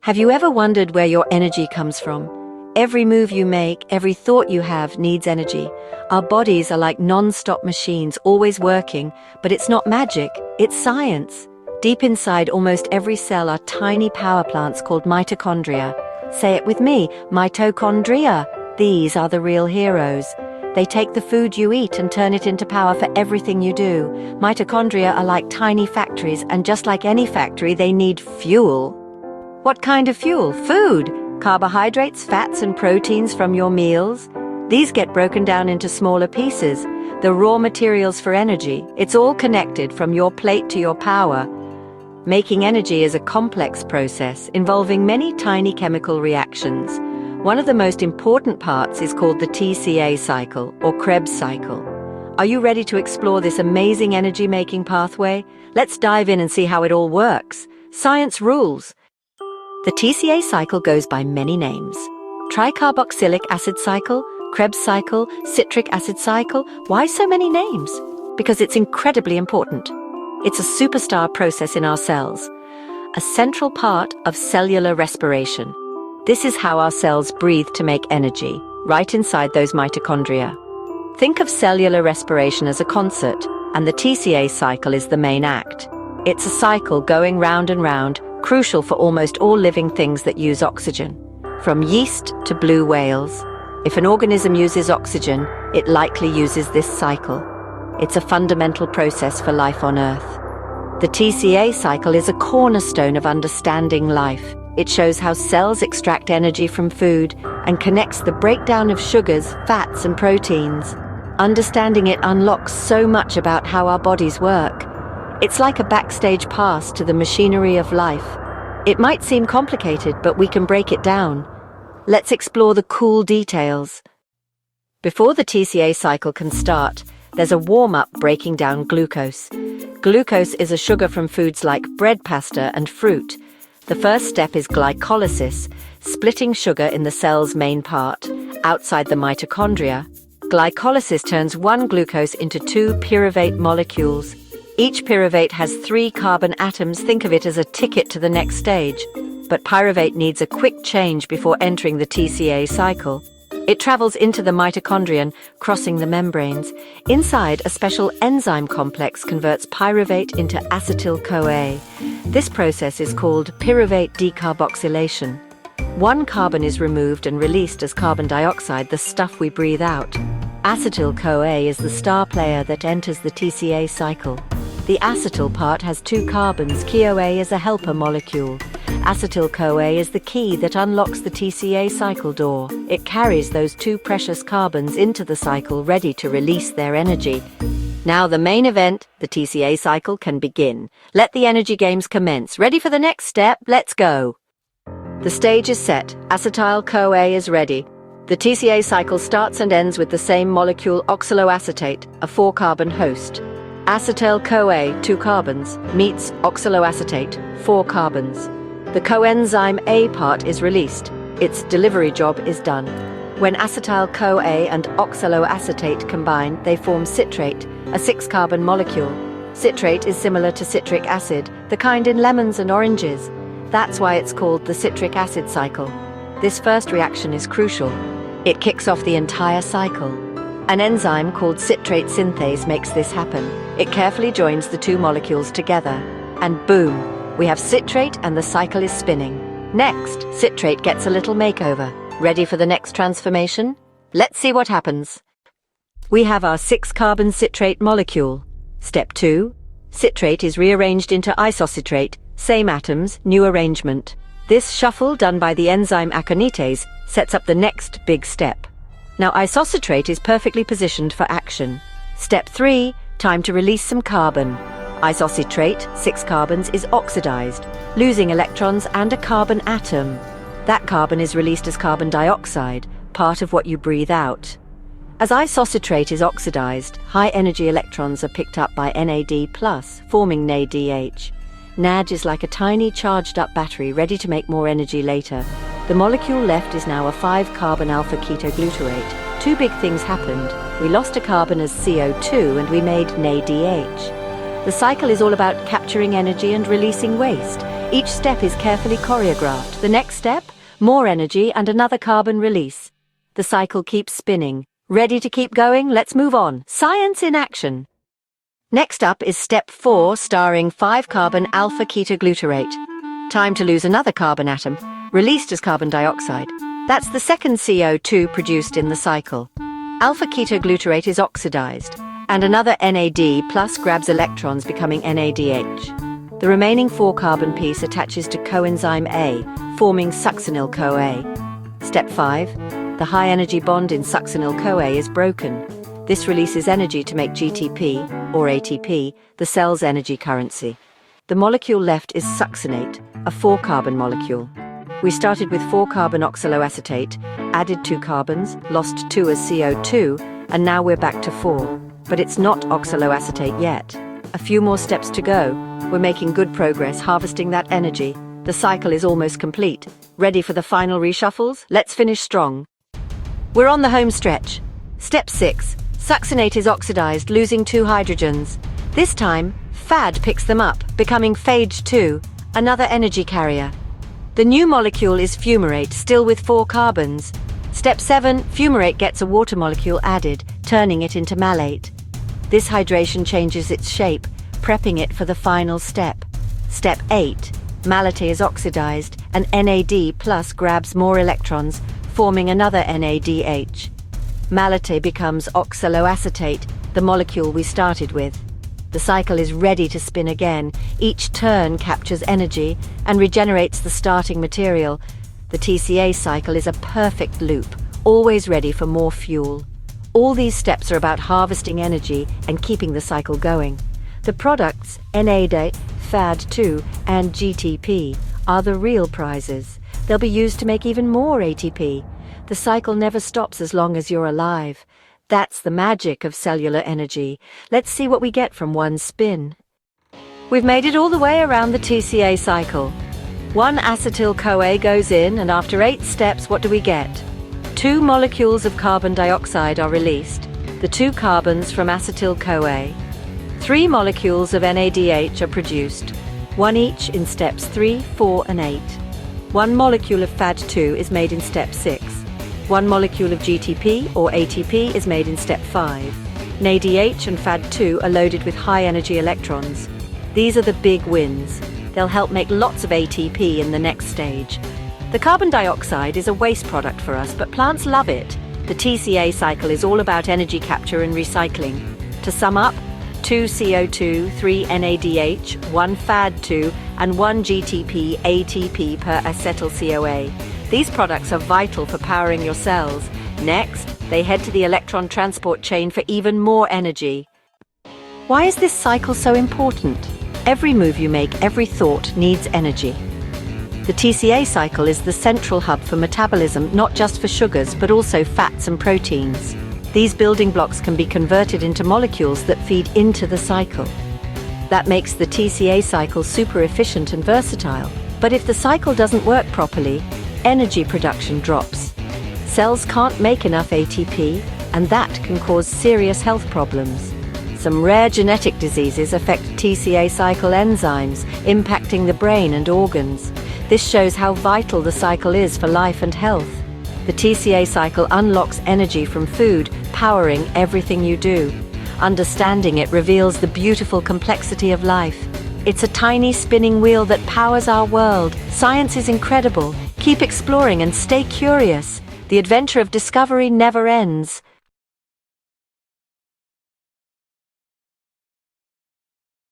Have you ever wondered where your energy comes from? Every move you make, every thought you have needs energy. Our bodies are like non-stop machines, always working, but it's not magic, it's science. Deep inside almost every cell are tiny power plants called mitochondria. Say it with me, mitochondria. These are the real heroes. They take the food you eat and turn it into power for everything you do. Mitochondria are like tiny factories, and just like any factory, they need fuel. What kind of fuel? Food. Carbohydrates, fats, and proteins from your meals. These get broken down into smaller pieces, the raw materials for energy. It's all connected from your plate to your power. Making energy is a complex process involving many tiny chemical reactions. One of the most important parts is called the TCA cycle, or Krebs cycle. Are you ready to explore this amazing energy-making pathway? Let's dive in and see how it all works. Science rules. The TCA cycle goes by many names. Tricarboxylic acid cycle, Krebs cycle, citric acid cycle. Why so many names? Because it's incredibly important. It's a superstar process in our cells, a central part of cellular respiration. This is how our cells breathe to make energy, right inside those mitochondria. Think of cellular respiration as a concert, and the TCA cycle is the main act. It's a cycle going round and round, crucial for almost all living things that use oxygen, from yeast to blue whales. If an organism uses oxygen, it likely uses this cycle. It's a fundamental process for life on Earth. The TCA cycle is a cornerstone of understanding life. It shows how cells extract energy from food and connects the breakdown of sugars, fats, and proteins. Understanding it unlocks so much about how our bodies work. It's like a backstage pass to the machinery of life. It might seem complicated, but we can break it down. Let's explore the cool details. Before the TCA cycle can start, there's a warm-up breaking down glucose. Glucose is a sugar from foods like bread, pasta, and fruit. The first step is glycolysis, splitting sugar in the cell's main part, outside the mitochondria. Glycolysis turns one glucose into two pyruvate molecules. Each pyruvate has 3 carbon atoms. Think of it as a ticket to the next stage. But pyruvate needs a quick change before entering the TCA cycle. It travels into the mitochondrion, crossing the membranes. Inside, a special enzyme complex converts pyruvate into acetyl-CoA. This process is called pyruvate decarboxylation. One carbon is removed and released as carbon dioxide, the stuff we breathe out. Acetyl-CoA is the star player that enters the TCA cycle. The acetyl part has 2 carbons. CoA is a helper molecule. Acetyl-CoA is the key that unlocks the TCA cycle door. It carries those 2 precious carbons into the cycle, ready to release their energy. Now the main event, the TCA cycle, can begin. Let the energy games commence. Ready for the next step? Let's go. The stage is set. Acetyl-CoA is ready. The TCA cycle starts and ends with the same molecule, oxaloacetate, a 4-carbon host. Acetyl-CoA, 2 carbons, meets oxaloacetate, 4 carbons. The coenzyme A part is released. Its delivery job is done. When acetyl-CoA and oxaloacetate combine, they form citrate, a 6-carbon molecule. Citrate is similar to citric acid, the kind in lemons and oranges. That's why it's called the citric acid cycle. This first reaction is crucial. It kicks off the entire cycle. An enzyme called citrate synthase makes this happen. It carefully joins the 2 molecules together. And boom, we have citrate and the cycle is spinning. Next, citrate gets a little makeover. Ready for the next transformation? Let's see what happens. We have our 6-carbon citrate molecule. Step 2. Citrate is rearranged into isocitrate, same atoms, new arrangement. This shuffle done by the enzyme aconitase sets up the next big step. Now isocitrate is perfectly positioned for action. Step 3, time to release some carbon. Isocitrate, 6 carbons, is oxidized, losing electrons and a carbon atom. That carbon is released as carbon dioxide, part of what you breathe out. As isocitrate is oxidized, high-energy electrons are picked up by NAD+, forming NADH. NAD is like a tiny charged-up battery ready to make more energy later. The molecule left is now a 5-carbon alpha-ketoglutarate. 2 big things happened. We lost a carbon as CO2 and we made NADH. The cycle is all about capturing energy and releasing waste. Each step is carefully choreographed. The next step, more energy and another carbon release. The cycle keeps spinning. Ready to keep going? Let's move on. Science in action. Next up is step 4, starring 5-carbon alpha-ketoglutarate. Time to lose another carbon atom, released as carbon dioxide. That's the second CO2 produced in the cycle. Alpha-ketoglutarate is oxidized, and another NAD plus grabs electrons, becoming NADH. The remaining 4-carbon piece attaches to coenzyme A, forming Acetyl-CoA. Step 5. The high-energy bond in Acetyl-CoA is broken. This releases energy to make GTP, or ATP, the cell's energy currency. The molecule left is succinate, a 4-carbon molecule. We started with 4-carbon oxaloacetate, added 2 carbons, lost 2 as CO2, and now we're back to 4. But it's not oxaloacetate yet. A few more steps to go. We're making good progress harvesting that energy. The cycle is almost complete. Ready for the final reshuffles? Let's finish strong. We're on the home stretch. Step 6. Succinate is oxidized, losing 2 hydrogens. This time, FAD picks them up, becoming phage-2, another energy carrier. The new molecule is fumarate, still with 4 carbons. Step 7. Fumarate gets a water molecule added, turning it into malate. This hydration changes its shape, prepping it for the final step. Step 8. Malate is oxidized, and NAD plus grabs more electrons, forming another NADH. Malate becomes oxaloacetate, the molecule we started with. The cycle is ready to spin again. Each turn captures energy and regenerates the starting material. The TCA cycle is a perfect loop, always ready for more fuel. All these steps are about harvesting energy and keeping the cycle going. The products, NAD, FAD2, and GTP, are the real prizes. They'll be used to make even more ATP. The cycle never stops as long as you're alive. That's the magic of cellular energy. Let's see what we get from one spin. We've made it all the way around the TCA cycle. 1 acetyl-CoA goes in, and after 8 steps, what do we get? 2 molecules of carbon dioxide are released, the 2 carbons from acetyl-CoA. 3 molecules of NADH are produced, 1 each in steps 3, 4, and 8. 1 molecule of FAD2 is made in step 6. 1 molecule of GTP, or ATP, is made in step 5. NADH and FAD2 are loaded with high-energy electrons. These are the big wins. They'll help make lots of ATP in the next stage. The carbon dioxide is a waste product for us, but plants love it. The TCA cycle is all about energy capture and recycling. To sum up, 2 CO2, 3 NADH, 1 FAD2, and 1 GTP ATP per Acetyl-CoA. These products are vital for powering your cells. Next, they head to the electron transport chain for even more energy. Why is this cycle so important? Every move you make, every thought needs energy. The TCA cycle is the central hub for metabolism, not just for sugars, but also fats and proteins. These building blocks can be converted into molecules that feed into the cycle. That makes the TCA cycle super efficient and versatile. But if the cycle doesn't work properly, energy production drops. Cells can't make enough ATP, and that can cause serious health problems. Some rare genetic diseases affect TCA cycle enzymes, impacting the brain and organs. This shows how vital the cycle is for life and health. The TCA cycle unlocks energy from food, powering everything you do. Understanding it reveals the beautiful complexity of life. It's a tiny spinning wheel that powers our world. Science is incredible. Keep exploring and stay curious. The adventure of discovery never ends.